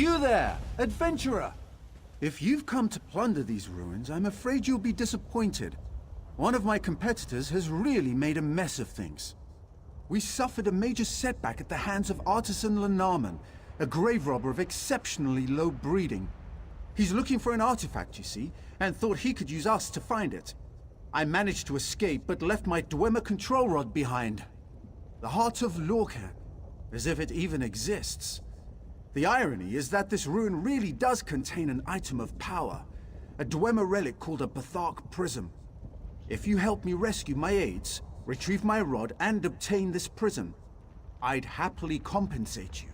You there, adventurer! If you've come to plunder these ruins, I'm afraid you'll be disappointed. One of my competitors has really made a mess of things. We suffered a major setback at the hands of artisan Lenarman, a grave robber of exceptionally low breeding. He's looking for an artifact, you see, and thought he could use us to find it. I managed to escape, but left my Dwemer control rod behind. The Heart of Lorcan, as if it even exists. The irony is that this ruin really does contain an item of power, a Dwemer relic called a Bathark Prism. If you help me rescue my aides, retrieve my rod, and obtain this prism, I'd happily compensate you.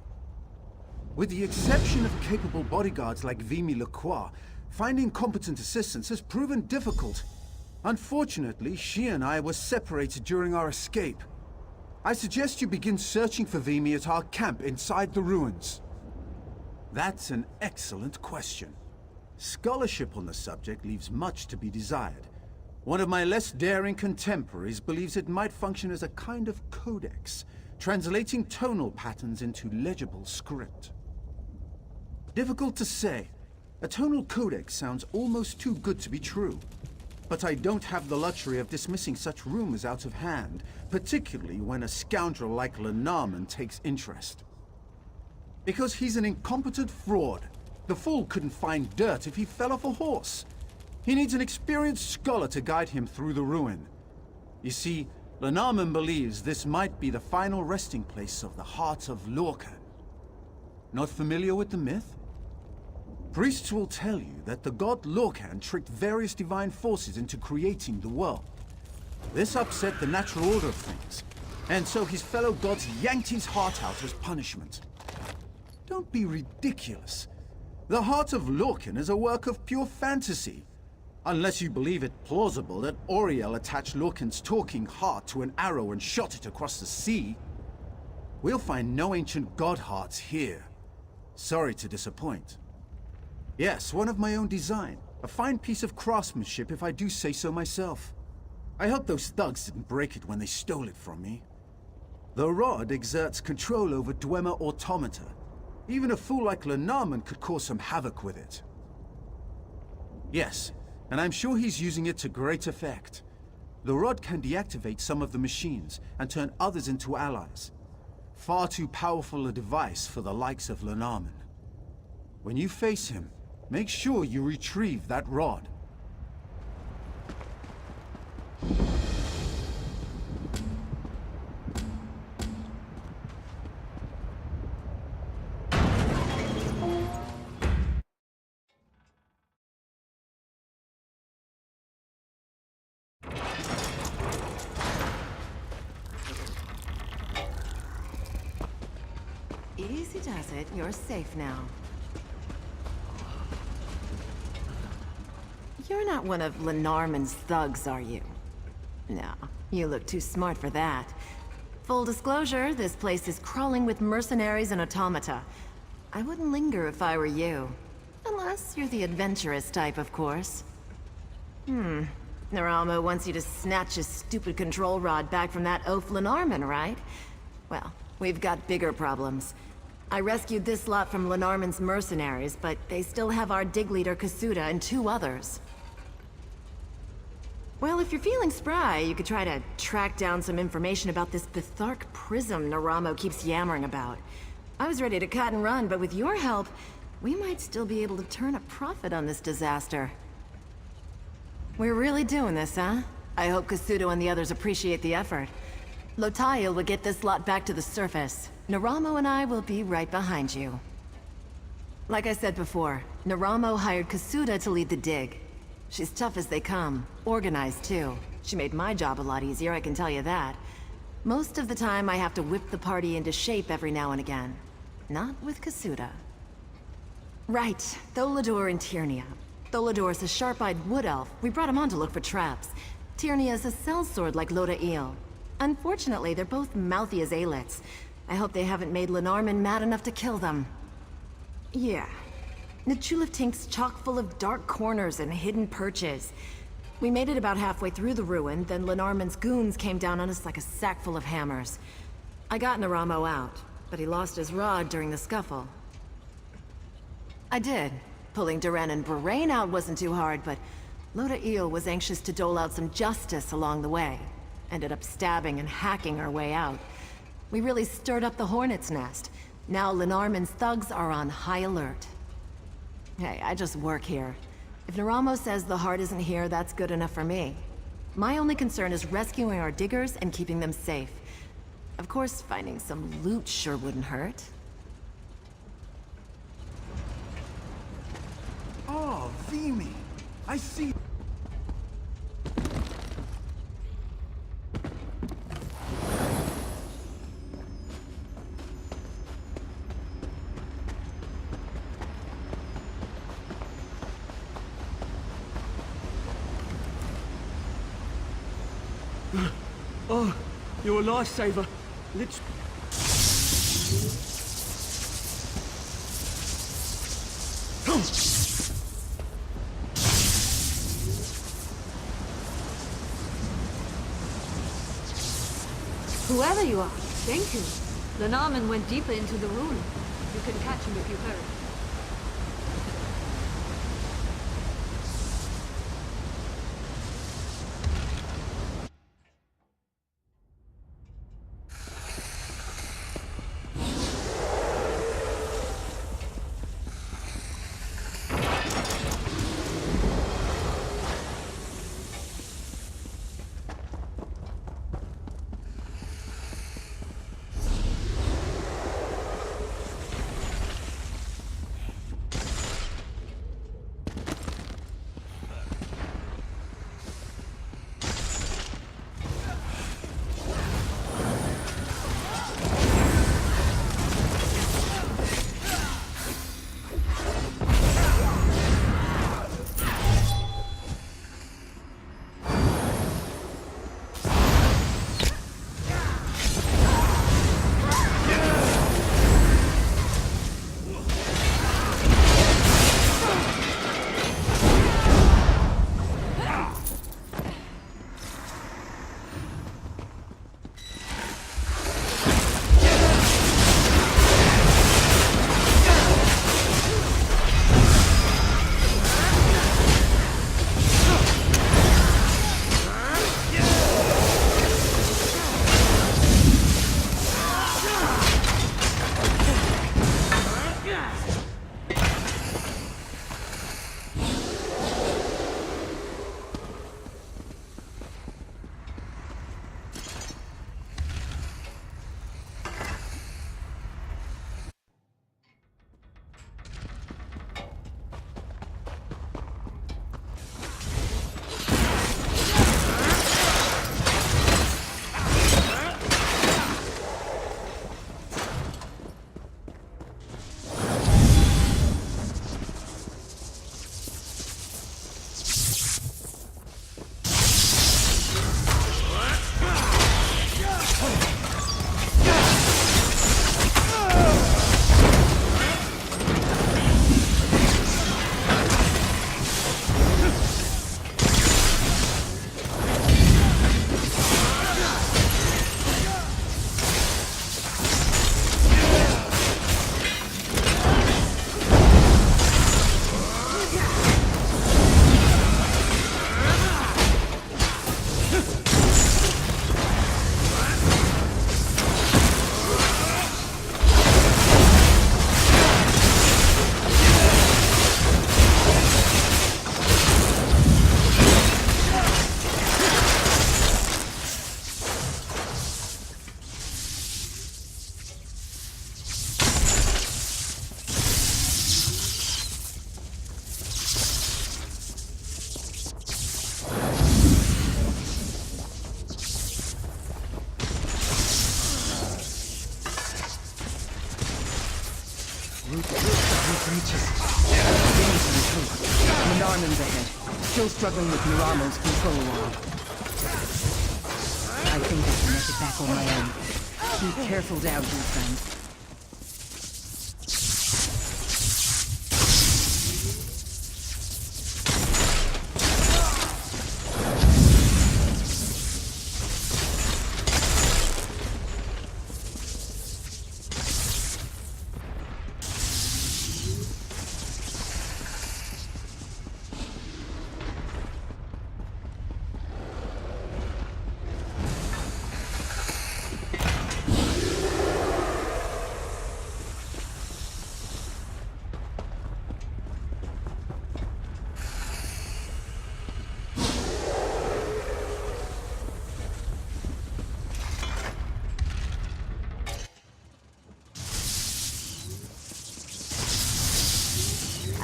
With the exception of capable bodyguards like Vimy Lacroix, finding competent assistance has proven difficult. Unfortunately, she and I were separated during our escape. I suggest you begin searching for Vimy at our camp inside the ruins. That's an excellent question. Scholarship on the subject leaves much to be desired. One of my less daring contemporaries believes it might function as a kind of codex, translating tonal patterns into legible script. Difficult to say. A tonal codex sounds almost too good to be true. But I don't have the luxury of dismissing such rumors out of hand, particularly when a scoundrel like Lenarman takes interest. Because he's an incompetent fraud. The fool couldn't find dirt if he fell off a horse. He needs an experienced scholar to guide him through the ruin. You see, Lenarman believes this might be the final resting place of the Heart of Lorcan. Not familiar with the myth? Priests will tell you that the god Lorcan tricked various divine forces into creating the world. This upset the natural order of things, and so his fellow gods yanked his heart out as punishment. Don't be ridiculous. The Heart of Lorcan is a work of pure fantasy. Unless you believe it plausible that Auriel attached Lorcan's talking heart to an arrow and shot it across the sea. We'll find no ancient god hearts here. Sorry to disappoint. Yes, one of my own design. A fine piece of craftsmanship if I do say so myself. I hope those thugs didn't break it when they stole it from me. The rod exerts control over Dwemer automata. Even a fool like Lenarman could cause some havoc with it. Yes, and I'm sure he's using it to great effect. The rod can deactivate some of the machines and turn others into allies. Far too powerful a device for the likes of Lenarman. When you face him, make sure you retrieve that rod. Easy does it. You're safe now. You're not one of Lenarman's thugs, are you? No, you look too smart for that. Full disclosure, this place is crawling with mercenaries and automata. I wouldn't linger if I were you. Unless you're the adventurous type, of course. Naramo wants you to snatch his stupid control rod back from that oaf Lenarman, right? Well, we've got bigger problems. I rescued this lot from Lenarman's mercenaries, but they still have our dig leader Kasuda and 2 others. Well, if you're feeling spry, you could try to track down some information about this Bathark Prism Naramo keeps yammering about. I was ready to cut and run, but with your help, we might still be able to turn a profit on this disaster. We're really doing this, huh? I hope Kasuda and the others appreciate the effort. Lotail will get this lot back to the surface. Naramo and I will be right behind you. Like I said before, Naramo hired Kasuda to lead the dig. She's tough as they come, organized too. She made my job a lot easier, I can tell you that. Most of the time I have to whip the party into shape every now and again. Not with Kasuda. Right, Tholador and Tyrnia. Tholador's a sharp-eyed wood elf. We brought him on to look for traps. Tyrnia's a sellsword like Lodail. Unfortunately, they're both mouthy as aelets. I hope they haven't made Lenarman mad enough to kill them. Yeah. Nchuleftingth's chock full of dark corners and hidden perches. We made it about halfway through the ruin, then Lenarman's goons came down on us like a sack full of hammers. I got Naramo out, but he lost his rod during the scuffle. I did. Pulling Duran and Berain out wasn't too hard, but Loda Eel was anxious to dole out some justice along the way. Ended up stabbing and hacking our way out. We really stirred up the hornet's nest. Now Lenarman's thugs are on high alert. Hey, I just work here. If Naramo says the heart isn't here, that's good enough for me. My only concern is rescuing our diggers and keeping them safe. Of course, finding some loot sure wouldn't hurt. Oh, Vimy! I see. Oh, you're a lifesaver. Let's... Whoever you are, thank you. Lenarman went deeper into the ruin. You can catch him if you hurry. Narman's ahead. Still struggling with Naramo's control wall. I think I can make it back on my own. Be careful down here, friends.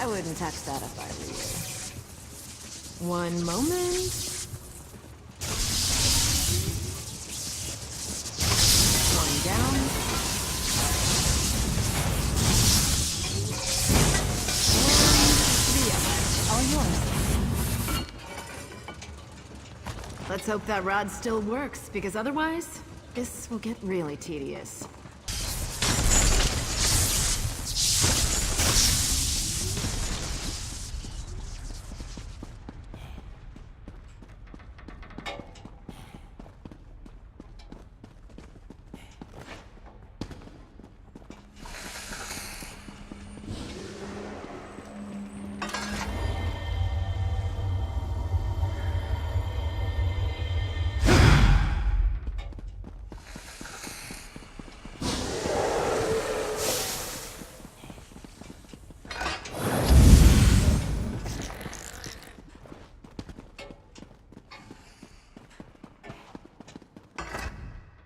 I wouldn't touch that if I were you. One moment. One down. And 3 up. All yours. Let's hope that rod still works, because otherwise, this will get really tedious.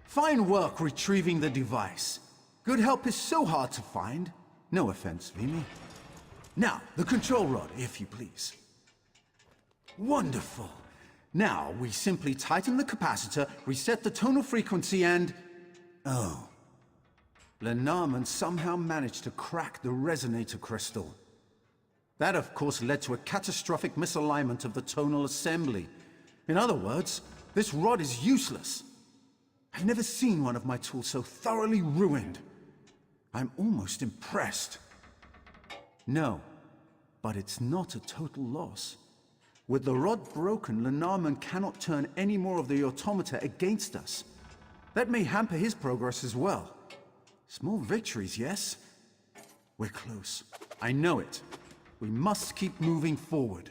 Fine work retrieving the device. Good help is so hard to find. No offense, Vimy. Now, the control rod, if you please. Wonderful. Now, we simply tighten the capacitor, reset the tonal frequency, and... Oh. Lenormand somehow managed to crack the resonator crystal. That, of course, led to a catastrophic misalignment of the tonal assembly. In other words, this rod is useless. I've never seen one of my tools so thoroughly ruined. I'm almost impressed. No, but it's not a total loss. With the rod broken, Lenormand cannot turn any more of the automata against us. That may hamper his progress as well. Small victories, yes? We're close. I know it. We must keep moving forward.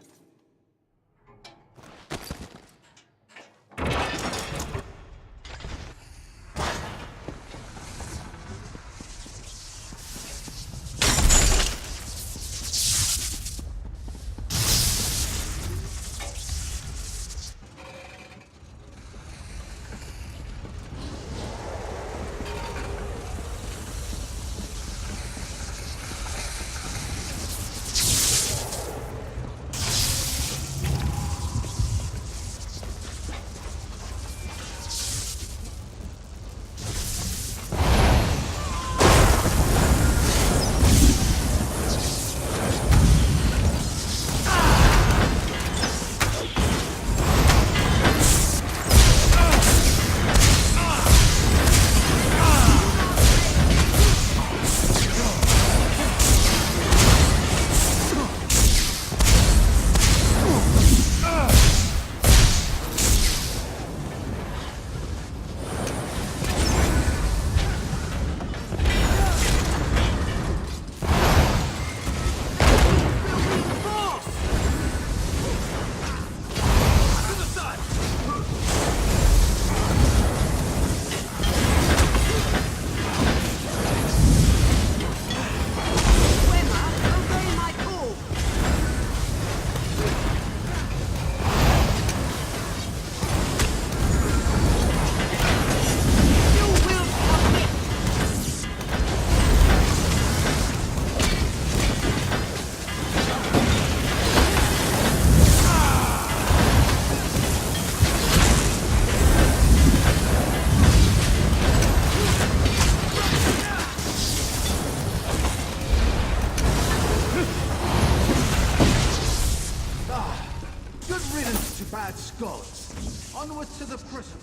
Bad scholars. Onward to the prison.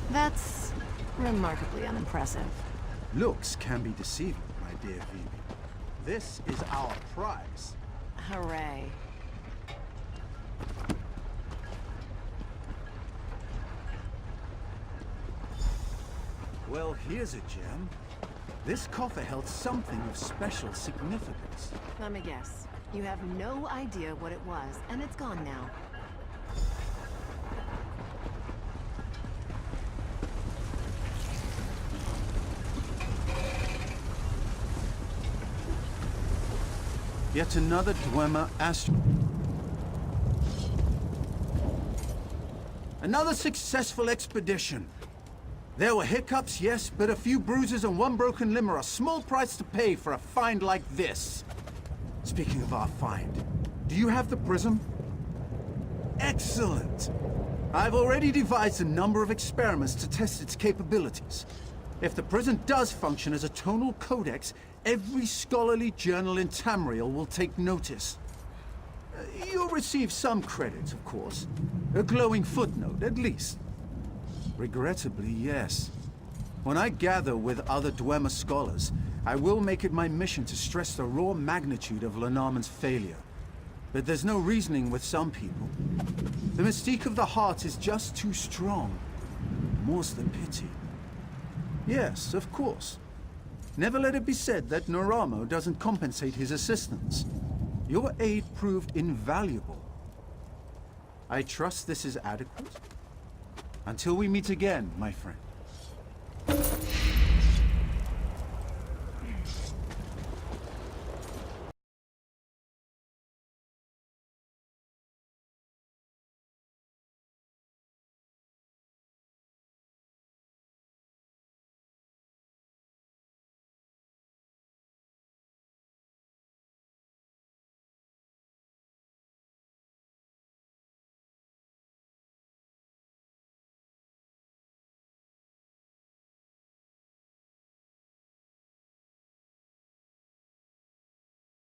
That's remarkably unimpressive. Looks can be deceiving, my dear Vimy. This is our prize. Hooray. Well, here's a gem. This coffer held something of special significance. Let me guess. You have no idea what it was, and it's gone now. Yet another Dwemer Another successful expedition. There were hiccups, yes, but a few bruises and one broken limb are a small price to pay for a find like this. Speaking of our find, do you have the prism? Excellent! I've already devised a number of experiments to test its capabilities. If the prism does function as a tonal codex, every scholarly journal in Tamriel will take notice. You'll receive some credit, of course. A glowing footnote, at least. Regrettably, yes. When I gather with other Dwemer scholars, I will make it my mission to stress the raw magnitude of Lenormand's failure. But there's no reasoning with some people. The mystique of the heart is just too strong. More's the pity. Yes, of course. Never let it be said that Noramo doesn't compensate his assistants. Your aid proved invaluable. I trust this is adequate. Until we meet again, my friend.